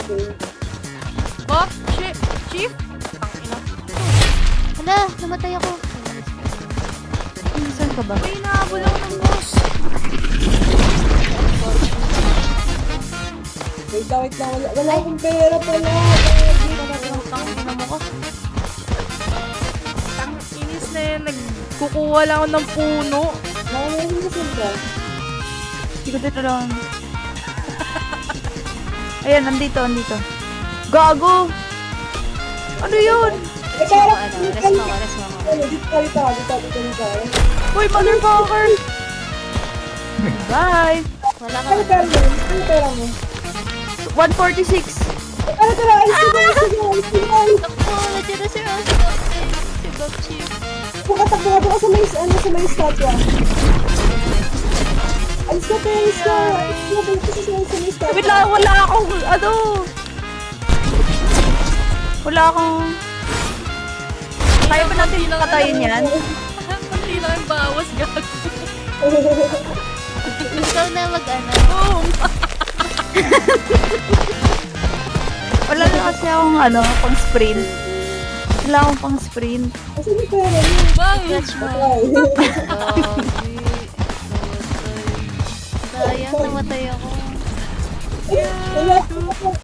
Bob? Chief? Ang ina. Hala, namatay ako. Saan ka ba? Uy, nahabol ako ng boss. Wait lang. Wala akong pera pala. Utang ina mo ka. Tang inis na yan. Nagkukuha lang ako ng puno. Nakamasin ka sila. Hindi ko dito lang. Ayan, nandito. Gago! Ano yun? Eh, kaya Rest mo ako. dito. Uy, motherfucker! Bye! Wala ka Ano pera mo? Ano pera mo? 146! Ano pera? Alis ka. Ako, nandiyan na si Roscoe. Si Bob Chief. Buka sa may statua. Alis ka. Wait lang, wala akong, ano? Wala akong... Kaya ba natin patayin yan? Hindi na yung bawas gago. Ikaw na mag-ano. Boom! Wala na kasi akong, pang sprint. Wala akong pang sprint. Asan yung pera mo? Bang! Catch mo. Ay. Grabe. Namatay. Sayang, namatay ako. Wala.